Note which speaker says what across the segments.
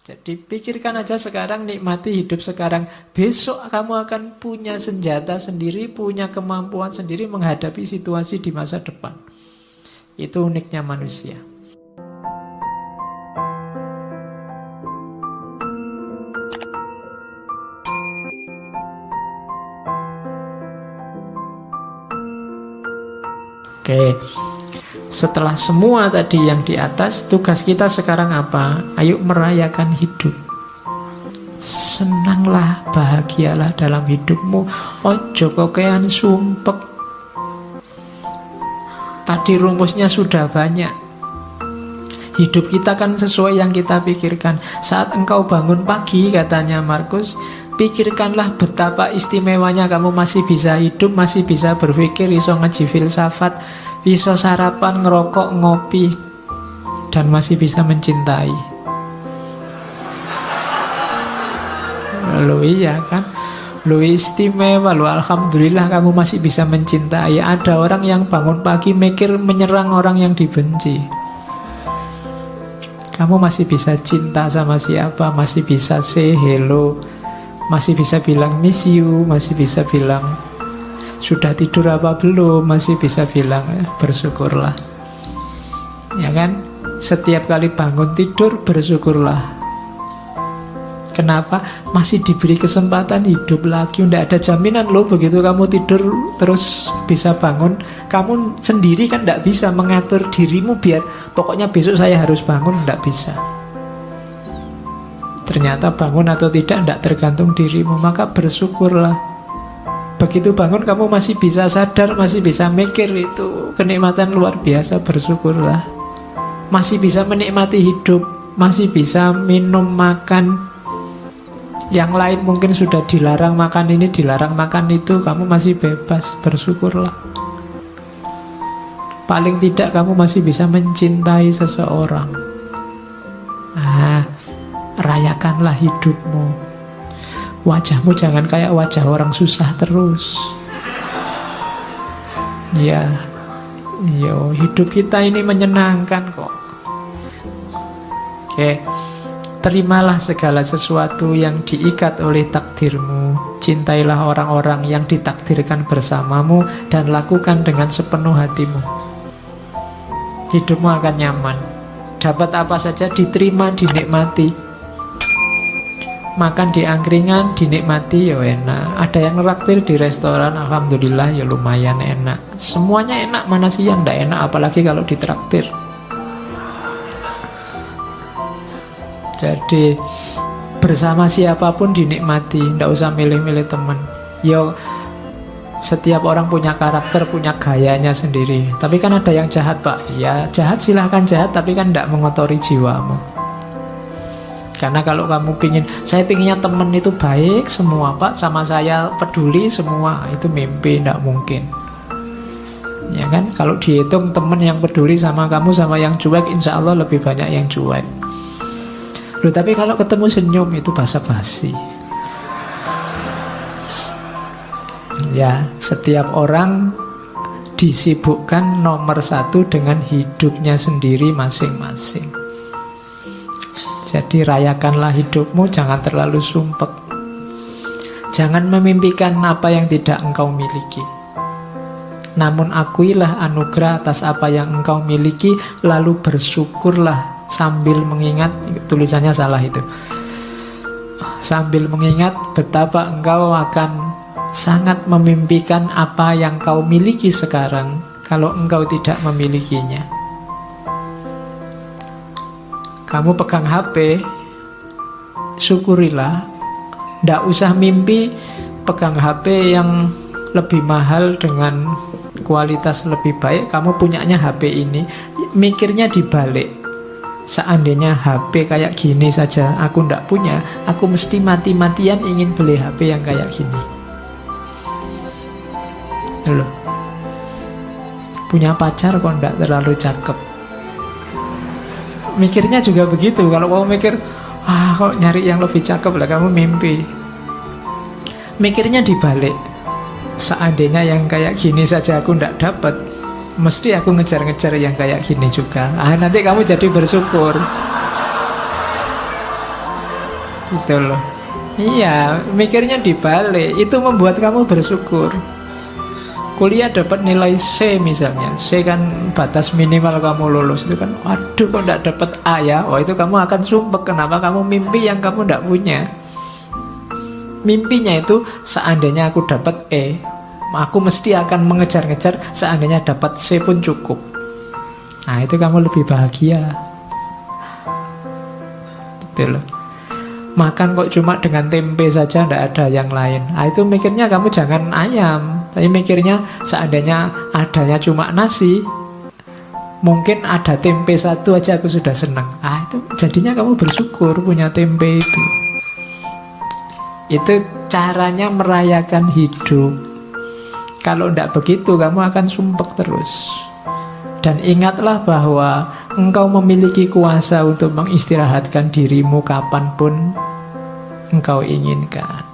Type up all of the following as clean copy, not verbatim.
Speaker 1: Jadi pikirkan aja sekarang, nikmati hidup sekarang. Besok kamu akan punya senjata sendiri, punya kemampuan sendiri menghadapi situasi di masa depan. Itu uniknya manusia. Oke. Setelah semua tadi yang di atas, tugas kita sekarang apa? Ayo merayakan hidup. Senanglah, bahagialah dalam hidupmu. Ojo kokean sumpek. Tadi rumusnya sudah banyak. Hidup kita kan sesuai yang kita pikirkan. Saat engkau bangun pagi, katanya Markus, pikirkanlah betapa istimewanya kamu masih bisa hidup, masih bisa berpikir, iso ngaji filsafat, bisa sarapan, ngerokok, ngopi, dan masih bisa mencintai. Loh iya kan? Loh istimewa, loh alhamdulillah kamu masih bisa mencintai. Ada orang yang bangun pagi mikir menyerang orang yang dibenci. Kamu masih bisa cinta sama siapa, masih bisa say hello, masih bisa bilang miss you, masih bisa bilang sudah tidur apa belum, masih bisa bilang bersyukurlah. Ya kan? Setiap kali bangun tidur bersyukurlah. Kenapa? Masih diberi kesempatan hidup lagi. Tidak ada jaminan loh begitu kamu tidur terus bisa bangun. Kamu sendiri kan tidak bisa mengatur dirimu biar pokoknya besok saya harus bangun. Tidak bisa. Ternyata bangun atau tidak tergantung dirimu. Maka bersyukurlah. Begitu bangun kamu masih bisa sadar, masih bisa mikir, itu kenikmatan luar biasa, bersyukurlah. Masih bisa menikmati hidup, masih bisa minum, makan. Yang lain mungkin sudah dilarang makan ini, dilarang makan itu, kamu masih bebas, bersyukurlah. Paling tidak kamu masih bisa mencintai seseorang. Rayakanlah hidupmu. Wajahmu jangan kayak wajah orang susah terus. Ya, hidup kita ini menyenangkan kok. Oke, terimalah segala sesuatu yang diikat oleh takdirmu. Cintailah orang-orang yang ditakdirkan bersamamu dan lakukan dengan sepenuh hatimu. Hidupmu akan nyaman. Dapat apa saja diterima, dinikmati. Makan di angkringan dinikmati ya enak. Ada yang neraktir di restoran, alhamdulillah ya lumayan enak. Semuanya enak, mana sih yang tidak enak, apalagi kalau ditraktir. Jadi bersama siapapun dinikmati, tidak usah milih-milih teman. Yo, setiap orang punya karakter, punya gayanya sendiri. Tapi kan ada yang jahat pak. Ya jahat silahkan jahat, tapi kan tidak mengotori jiwamu. Karena kalau kamu saya pinginnya temen itu baik semua pak, sama saya peduli semua, itu mimpi, tidak mungkin. Ya kan, kalau dihitung temen yang peduli sama kamu sama yang cuek, insya Allah lebih banyak yang cuek. Loh, tapi kalau ketemu senyum itu basa-basi. Ya, setiap orang disibukkan nomor satu dengan hidupnya sendiri masing-masing. Jadi rayakanlah hidupmu, jangan terlalu sumpek. Jangan memimpikan apa yang tidak engkau miliki. Namun akuilah anugerah atas apa yang engkau miliki, lalu bersyukurlah sambil mengingat, tulisannya salah itu. Sambil mengingat betapa engkau akan sangat memimpikan apa yang kau miliki sekarang kalau engkau tidak memilikinya. Kamu pegang HP, syukurilah. Tidak usah mimpi pegang HP yang lebih mahal dengan kualitas lebih baik. Kamu punyanya HP ini, mikirnya dibalik. Seandainya HP kayak gini saja aku tidak punya, aku mesti mati-matian ingin beli HP yang kayak gini. Loh, punya pacar kok tidak terlalu cakep. Mikirnya juga begitu. Kalau kamu mikir, kok nyari yang lebih cakep lah, kamu mimpi. Mikirnya dibalik. Seandainya yang kayak gini saja aku tidak dapat, mesti aku ngejar-ngejar yang kayak gini juga. Nanti kamu jadi bersyukur. Gitu loh. Iya, mikirnya dibalik. Itu membuat kamu bersyukur. Kuliah dapat nilai C misalnya, C kan batas minimal kamu lulus. Itu kan, waduh kok tidak dapat A ya. Oh, itu kamu akan sumpek. Kenapa kamu mimpi yang kamu tidak punya? Mimpinya itu, seandainya aku dapat E, aku mesti akan mengejar-ngejar. Seandainya dapat C pun cukup. Nah, itu kamu lebih bahagia. Gitu loh. Makan kok cuma dengan tempe saja, tidak ada yang lain. Nah, itu mikirnya kamu jangan ayam, tapi mikirnya seandainya adanya cuma nasi, mungkin ada tempe satu aja aku sudah senang. Ah, itu jadinya kamu bersyukur punya tempe itu. Itu caranya merayakan hidup. Kalau tidak begitu, kamu akan sumpek terus. Dan ingatlah bahwa engkau memiliki kuasa untuk mengistirahatkan dirimu kapanpun engkau inginkan.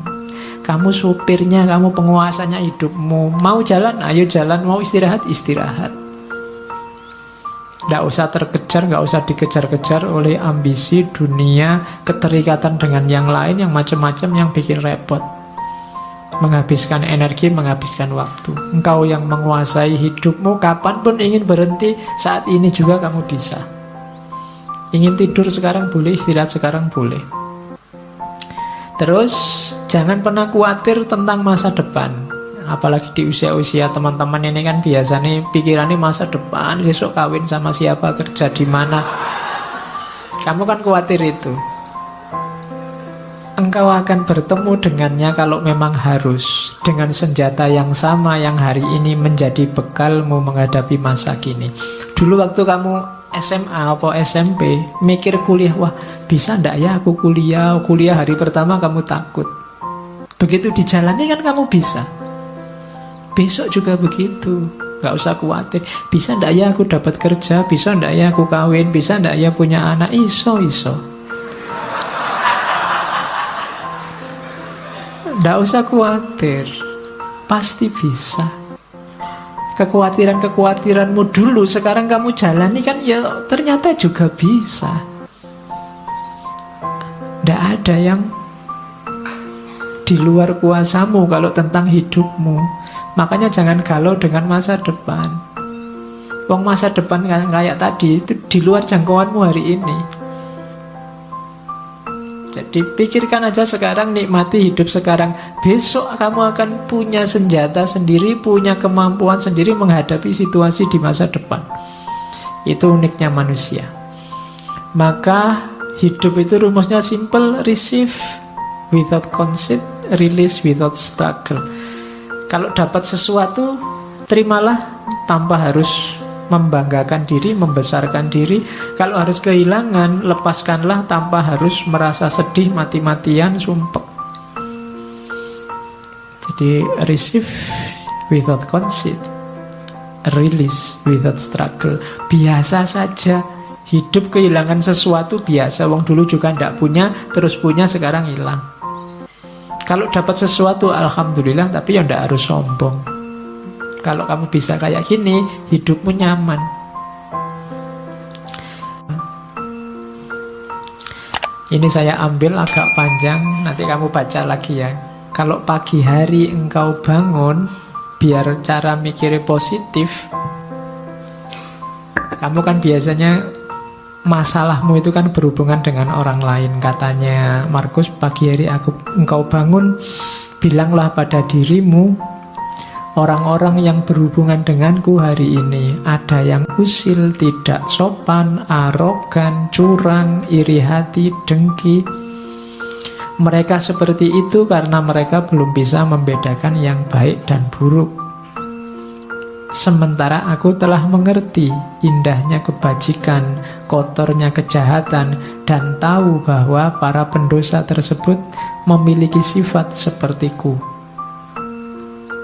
Speaker 1: Kamu supirnya, kamu penguasanya hidupmu. Mau jalan, ayo jalan. Mau istirahat, istirahat. Tidak usah terkejar, tidak usah dikejar-kejar oleh ambisi, dunia, keterikatan dengan yang lain, yang macam-macam, yang bikin repot. Menghabiskan energi, menghabiskan waktu. Engkau yang menguasai hidupmu. Kapanpun ingin berhenti, saat ini juga kamu bisa. Ingin tidur sekarang boleh, istirahat sekarang boleh. Terus jangan pernah khawatir tentang masa depan. Apalagi di usia-usia teman-teman ini kan biasanya pikirannya masa depan, besok kawin sama siapa, kerja di mana. Kamu kan khawatir itu. Engkau akan bertemu dengannya kalau memang harus, dengan senjata yang sama yang hari ini menjadi bekalmu menghadapi masa kini. Dulu waktu kamu SMA atau SMP mikir kuliah, wah bisa ndak ya aku kuliah hari pertama kamu takut. Begitu dijalani kan kamu bisa. Besok juga begitu, gak usah khawatir. Bisa ndak ya aku dapat kerja, bisa ndak ya aku kawin, bisa ndak ya punya anak. Iso. Nggak usah khawatir, pasti bisa. Kekhawatiranmu dulu sekarang kamu jalani kan, ya ternyata juga bisa. Nggak ada yang di luar kuasamu kalau tentang hidupmu. Makanya jangan galau dengan masa depan. Wong masa depan kayak tadi itu di luar jangkauanmu hari ini. Jadi pikirkan aja sekarang, nikmati hidup sekarang. Besok kamu akan punya senjata sendiri, punya kemampuan sendiri menghadapi situasi di masa depan. Itu uniknya manusia. Maka hidup itu rumusnya simple, receive without conceit, release without struggle. Kalau dapat sesuatu, terimalah tanpa harus membanggakan diri, membesarkan diri. Kalau harus kehilangan, lepaskanlah tanpa harus merasa sedih, mati-matian, sumpek. Jadi receive without conceit, release without struggle. Biasa saja. Hidup kehilangan sesuatu biasa. Wong dulu juga tidak punya, terus punya, sekarang hilang. Kalau dapat sesuatu, alhamdulillah, tapi ya tidak harus sombong. Kalau kamu bisa kayak gini, hidupmu nyaman. Ini saya ambil agak panjang, nanti kamu baca lagi ya. Kalau pagi hari engkau bangun, biar cara mikirnya positif. Kamu kan biasanya masalahmu itu kan berhubungan dengan orang lain. Katanya Markus, pagi hari engkau bangun, bilanglah pada dirimu, orang-orang yang berhubungan denganku hari ini, ada yang usil, tidak sopan, arogan, curang, iri hati, dengki. Mereka seperti itu karena mereka belum bisa membedakan yang baik dan buruk. Sementara aku telah mengerti indahnya kebajikan, kotornya kejahatan, dan tahu bahwa para pendosa tersebut memiliki sifat sepertiku.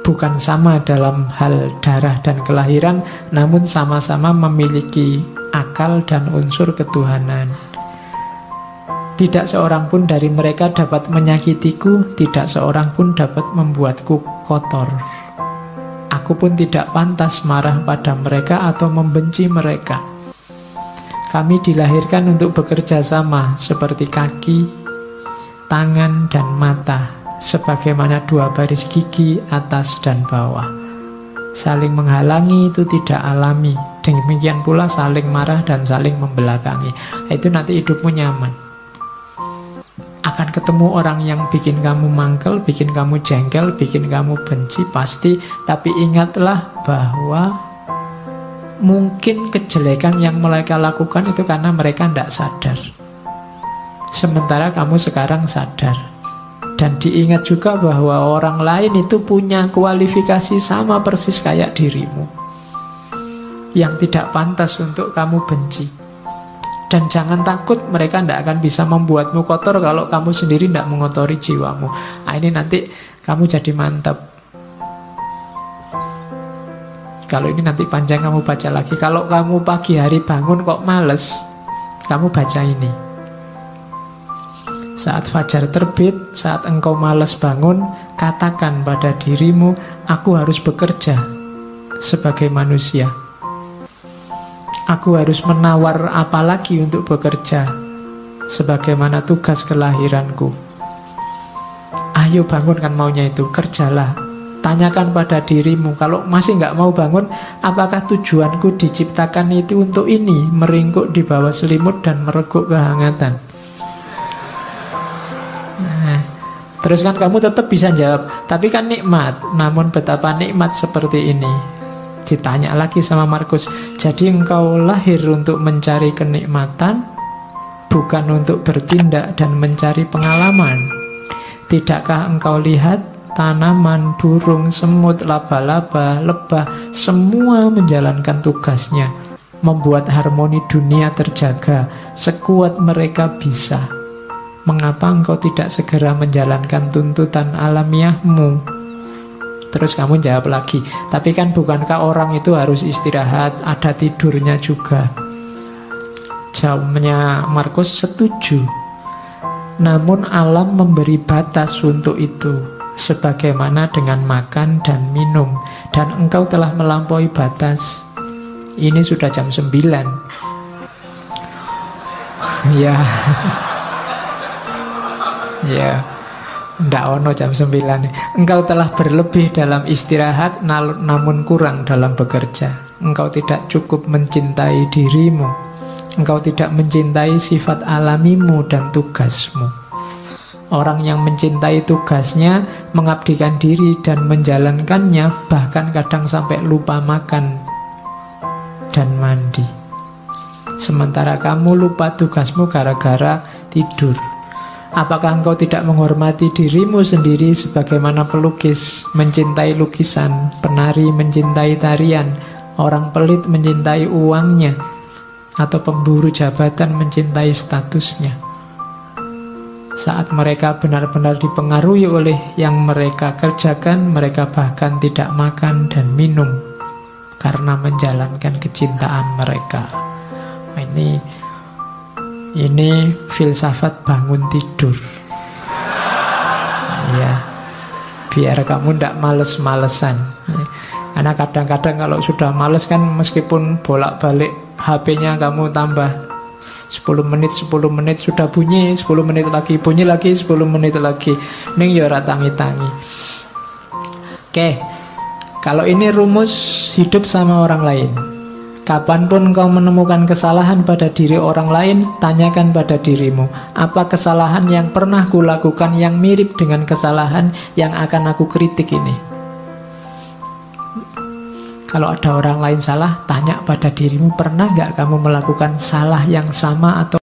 Speaker 1: Bukan sama dalam hal darah dan kelahiran, namun sama-sama memiliki akal dan unsur ketuhanan. Tidak seorang pun dari mereka dapat menyakitiku, tidak seorang pun dapat membuatku kotor. Aku pun tidak pantas marah pada mereka atau membenci mereka. Kami dilahirkan untuk bekerja sama, seperti kaki, tangan dan mata, sebagaimana dua baris gigi atas dan bawah. Saling menghalangi itu tidak alami. Demikian pula saling marah dan saling membelakangi. Itu nanti hidupmu nyaman. Akan ketemu orang yang bikin kamu mangkel, bikin kamu jengkel, bikin kamu benci, pasti. Tapi ingatlah bahwa mungkin kejelekan yang mereka lakukan itu karena mereka tidak sadar. Sementara kamu sekarang sadar. Dan diingat juga bahwa orang lain itu punya kualifikasi sama persis kayak dirimu, yang tidak pantas untuk kamu benci. Dan jangan takut, mereka tidak akan bisa membuatmu kotor kalau kamu sendiri tidak mengotori jiwamu. Nah, ini nanti kamu jadi mantap. Kalau ini nanti panjang kamu baca lagi. Kalau kamu pagi hari bangun kok males, kamu baca ini. Saat fajar terbit, saat engkau malas bangun, katakan pada dirimu, aku harus bekerja sebagai manusia. Aku harus menawar apa lagi untuk bekerja, sebagaimana tugas kelahiranku. Ayo bangunkan maunya itu, kerjalah. Tanyakan pada dirimu, kalau masih nggak mau bangun, apakah tujuanku diciptakan itu untuk ini, meringkuk di bawah selimut dan mereguk kehangatan? Terus kan kamu tetap bisa jawab, tapi kan nikmat. Namun betapa nikmat seperti ini. Ditanya lagi sama Markus, jadi engkau lahir untuk mencari kenikmatan, bukan untuk bertindak dan mencari pengalaman. Tidakkah engkau lihat tanaman, burung, semut, laba-laba, lebah, semua menjalankan tugasnya, membuat harmoni dunia terjaga sekuat mereka bisa. Mengapa engkau tidak segera menjalankan tuntutan alamiahmu? Terus kamu jawab lagi, tapi kan bukankah orang itu harus istirahat, ada tidurnya juga? Jawabnya Markus, setuju. Namun alam memberi batas untuk itu, sebagaimana dengan makan dan minum. Dan engkau telah melampaui batas. Ini sudah jam 9. Ya. Ya, ndak ono jam 9. Engkau telah berlebih dalam istirahat, namun kurang dalam bekerja. Engkau tidak cukup mencintai dirimu. Engkau tidak mencintai sifat alamimu dan tugasmu. Orang yang mencintai tugasnya, mengabdikan diri dan menjalankannya, bahkan kadang sampai lupa makan dan mandi. Sementara kamu lupa tugasmu gara-gara tidur. Apakah engkau tidak menghormati dirimu sendiri sebagaimana pelukis mencintai lukisan, penari mencintai tarian, orang pelit mencintai uangnya, atau pemburu jabatan mencintai statusnya? Saat mereka benar-benar dipengaruhi oleh yang mereka kerjakan, mereka bahkan tidak makan dan minum karena menjalankan kecintaan mereka. Ini filsafat bangun tidur. Ya, biar kamu tidak males-malesan. Karena kadang-kadang kalau sudah males kan, meskipun bolak-balik HP-nya kamu tambah 10 menit sudah bunyi, 10 menit lagi bunyi lagi, 10 menit lagi. Ning ya ora tangi-tangi. Oke. Kalau ini rumus hidup sama orang lain. Kapanpun kau menemukan kesalahan pada diri orang lain, tanyakan pada dirimu, apa kesalahan yang pernah kulakukan yang mirip dengan kesalahan yang akan aku kritik ini? Kalau ada orang lain salah, tanya pada dirimu, pernah gak kamu melakukan salah yang sama atau